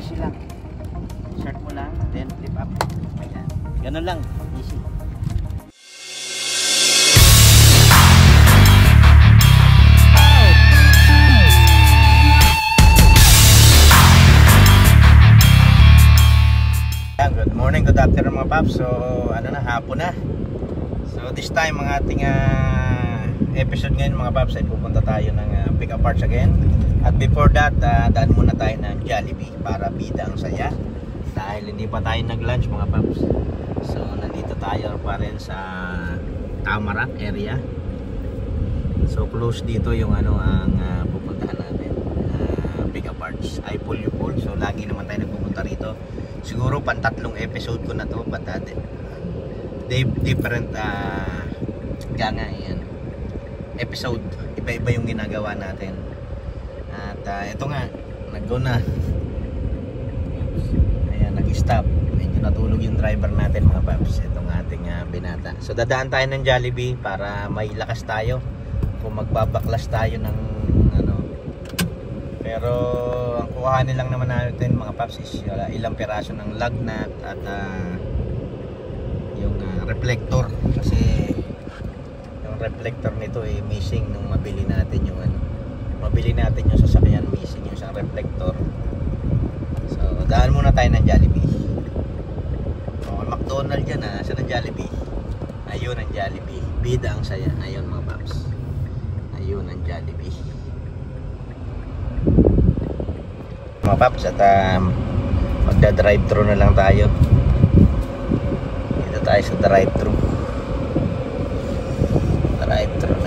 Easy lang. Insert mo lang, then flip up. Ayan. Ganun lang, easy. Good morning, good afternoon mga paps. So ano na, hapon na. So this time ang ating episode ngayon mga paps ay pupunta tayo ng pick up parts again. At before that, daan muna tayo ng Jollibee para bida ang saya. Dahil hindi pa tayo nag-lunch mga paps. So nandito tayo pa rin sa Tamarack area. So close dito yung ano ang pupuntahan natin, pick up parts. Ay full. So lagi naman tayo nagpupunta rito. Siguro pantatlong episode ko na to, but different yan, episode, iba-iba yung ginagawa natin. At ito nga, nag-go na. Ayan, nag-stop. Medyo natulog yung driver natin mga paps. Itong ating binata. So dadaan tayo ng Jollibee para may lakas tayo kung magbabaklas tayo ng ano. Pero ang kuhanin lang naman natin mga paps is ilang piraso ng lug nut at yung reflector, kasi yung reflector nito ay missing nung mabili natin yung yung sasakyan, missing yung isang reflector. So daan muna tayo ng Jollibee. McDonald's yan saan ang Jollibee? Ayun ang Jollibee, bida ang saya. Ayun mga paps, ayun ang Jollibee mga paps. At magda-drive-thru na lang tayo. Dito tayo sa drive-thru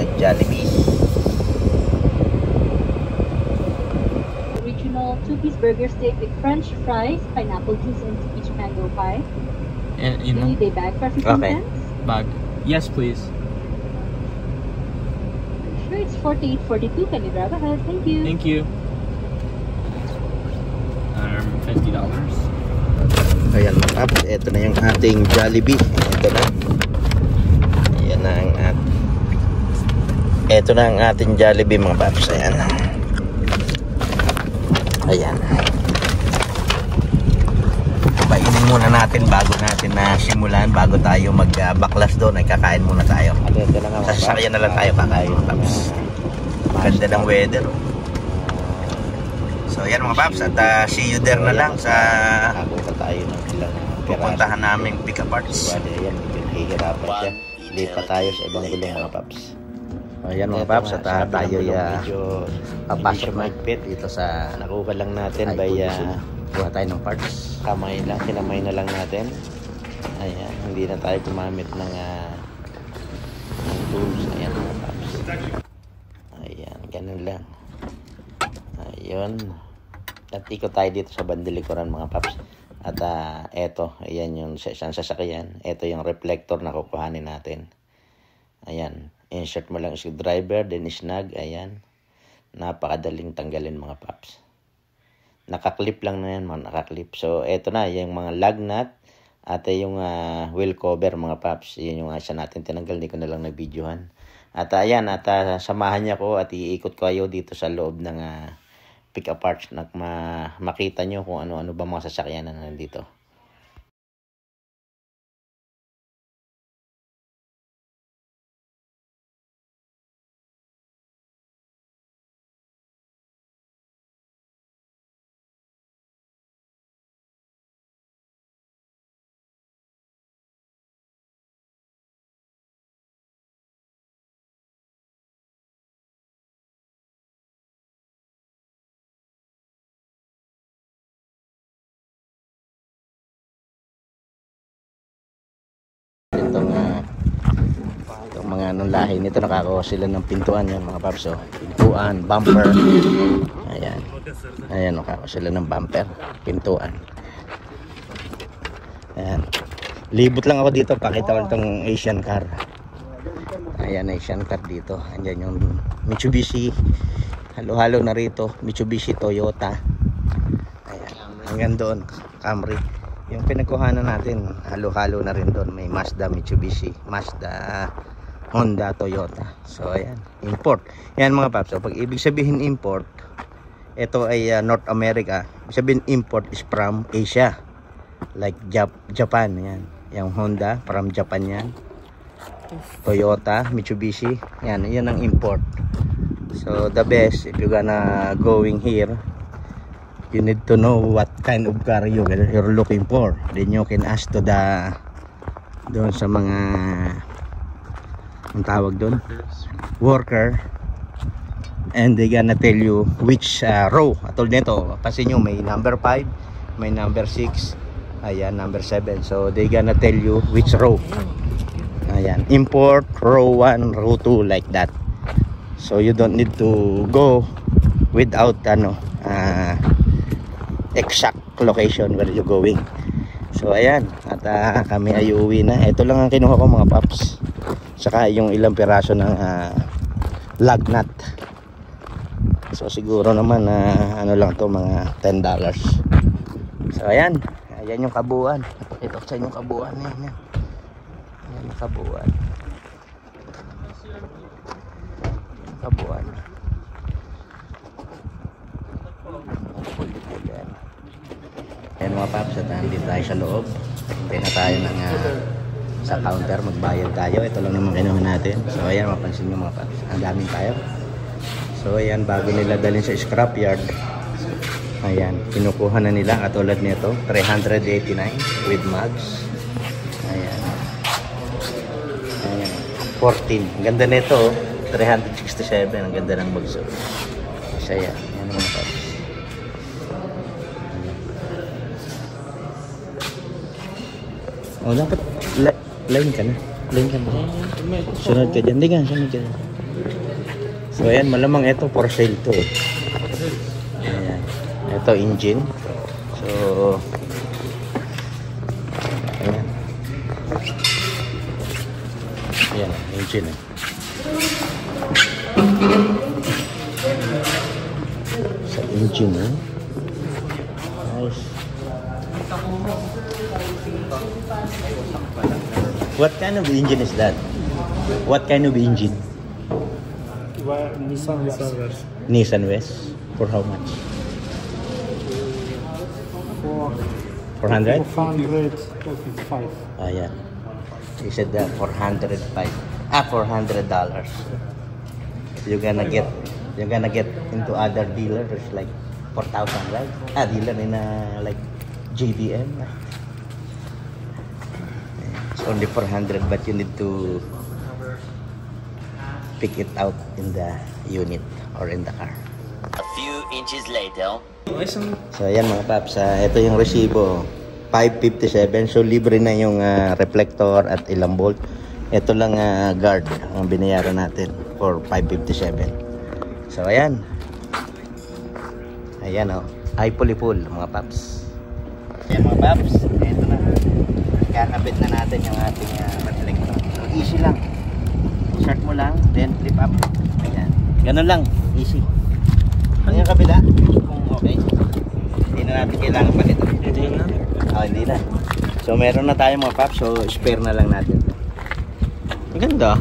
ng Jollibee. Original 2-piece burger steak with french fries, pineapple juice, and peach mango pie. And you Do know, you need a bag for 15 Okay. cents? bag. Yes, please. Sure, it's 48.42. Can you grab ahead? Thank you. Thank you. $50. Ayan mga paps, ito na yung ating Jollibee. Ito na. Ayan na ito na ang ating Jollibee mga paps. Ayan. Painin muna natin bago natin simulan. Bago tayo magbaklas doon ay kakain muna tayo. Sa sasakyan na lang tayo kakain mga paps. Ganda ng weather. So yan mga paps, at see you there na lang sa pupuntahan naming pick up parts. Ayan, hihirapan siya. Lipat tayo sa ibang gulong mga paps. Ayan mga paps, at tayo papasok mahigpit dito sa nakuha lang natin by kuha tayo ng parts. kinamay na lang natin. Ayan, hindi na tayo gumamit ng tools. Ayan mga paps. Ayan, ganun lang. Ayun. At ikot tayo dito sa bandilikuran mga paps. At eto, ayan yung isang sasakyan. Eto yung reflector na kukuhanin natin. Ayan. Insert mo lang screwdriver, then snag. Ayan. Napakadaling tanggalin mga paps. Nakaklip lang na yan mga nakaklip. So eto na yung mga lug nut at yung wheel cover mga paps. Yun yung isa natin tinanggal. Hindi ko na lang na-videohan. At ayan, at samahan niya ko at iikot ko kayo dito sa loob ng pick up parts na makita nyo kung ano-ano ba mga sasakyan na nandito. Itong mga anong lahi nito, nakakuha sila ng pintuan yan mga paps. So, pintuan, bumper. Ayan, nakakuha sila ng bumper, pintuan. Ayan. Libot lang ako dito, pakita ko itong Asian car. Ayan, Asian car dito. Andyan yung Mitsubishi. Halo-halo na rito, Mitsubishi, Toyota. Ayan, hanggang doon, Camry. Yung pinagkuhanan natin, halo-halo na rin doon. May Mazda, Mitsubishi, Mazda, Honda, Toyota. So ayan, import. Yan mga paps. So pag ibig sabihin import, ito ay North America. Sabihin import is from Asia. Like Japan, yan. Yung Honda from Japan yan. Toyota, Mitsubishi, yan ang import. So the best if you gonna going here, you need to know what kind of car you're looking for. Then you can ask to the doon sa mga ang tawag doon, worker, and they gonna tell you which row. Atol nito, kasi nyo may number 5, may number 6, ayan, number 7. So they gonna tell you which row. Ayan, import, row 1, row 2, like that. So you don't need to go without exact location where you're going. So ayan, at kami ay uuwi na. Ito lang ang kinuha ko mga paps, saka yung ilang piraso ng lug nut. So siguro naman ano lang to, mga $10. So ayan yung kabuuan. Ito sa inyong kabuuan yan. Yan yung kabuuan. Ayan mga paps, at nandito tayo sa loob. Hintay na tayo ng sa counter, magbayad tayo. Ito lang naman kinuha natin. So ayan, mapansin nyo mga paps, ang daming tayo. So ayan, bago nila dalhin sa scrapyard, ayan, kinukuha na nila katulad nito, 389 with mugs. Ayan, 14. Ang ganda nito, 367. Ang ganda ng mugs. So ayan, yan mga paps. Oh, dapat line ka na. Sunod ka dyan. Hindi ka, sunod ka dyan. So ayan, malamang ito for sale to. Ayan, ito engine. So ayan, ayan engine sa engine nice. What kind of engine is that? What kind of engine? Nissan West. For how much? 400? 455. Yeah. He said that $400. You're gonna get into other dealers like 4,000, right? Dealer in like JBM, right? It's only 400, but you need to pick it out in the unit or in the car. A few inches later. So ayan mga paps, ito yung resibo, 557. So libre na yung reflector at ilang bolt. Ito lang guard ang binayaran natin for 557. So ayan, ay puli-full mga paps. Ayan mga paps, ito na, kakabit na natin yung ating reflector. So easy lang, short mo lang, then flip up. Ayan, ganun lang, easy. Ano yung kabila? Kung okay, hindi na natin kailangan palito. Hindi na? Hindi na. So meron na tayo mga paps, so spare na lang natin. Ganda.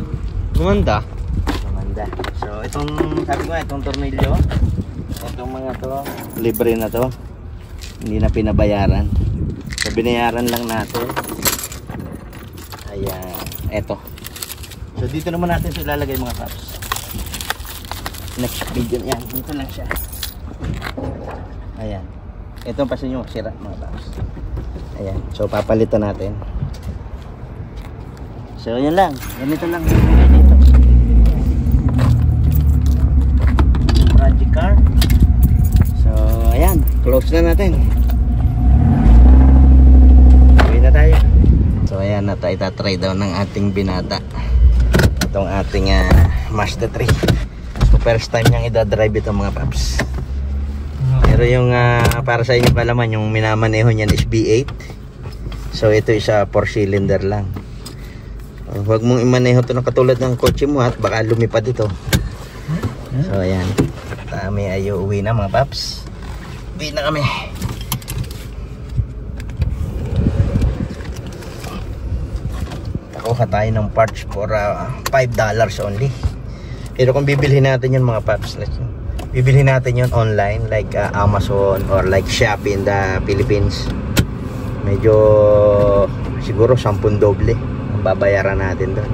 Gumanda. So itong, sabi ko itong tornilyo, itong mga to, libre na to. Hindi na pinabayaran. So binayaran lang natin. Ayan, eto. So dito naman natin sa ilalagay mga paps. Next video yan, dito lang siya. Ayan. Ito pa sa inyo sira mga paps. Ayan, so papalitan natin. So yun lang, ganito lang dito. Project car. So ayan, close na natin. Uwi na tayo. So ayan, itatry daw ng ating binata itong ating Mazda 3. So first time niyang idadrive ito mga paps. Pero yung para sa inyo palaman, yung minamaneho niyan is V8. So ito isa 4-cylinder lang. Huwag mong imaneho ito na katulad ng kotse mo at baka lumipad ito. So ayan, kami ay uwi na mga paps. Uwi na kami. Nakuha tayo ng parts for $5 only. Pero kung bibilhin natin yun mga paps, bibili natin yun online like Amazon or like Shopee in the Philippines. Medyo siguro 10 doble ang babayaran natin doon.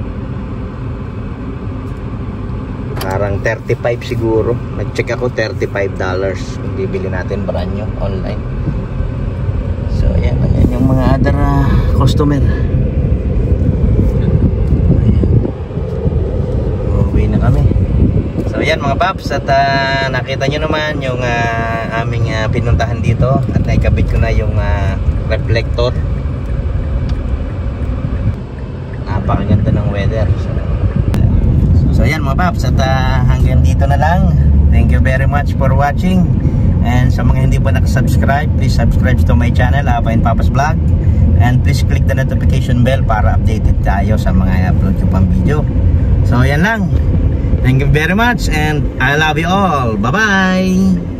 Parang 35 siguro. Nag-check ako, $35 kung bibili natin brand new online. So ayan yung mga other customer. Uwi na kami. So ayan mga paps, at nakita nyo naman yung aming pinuntahan dito, at naikabit ko na yung reflector. Napakaganda ng weather. So ayan mga paps, at hanggang dito na lang. Thank you very much for watching. And sa mga hindi pa nakasubscribe, please subscribe to my channel, Papa and Papa's Vlog. And please click the notification bell para updated tayo sa mga upload ko pang video. So ayan lang. Thank you very much and I love you all. Bye bye.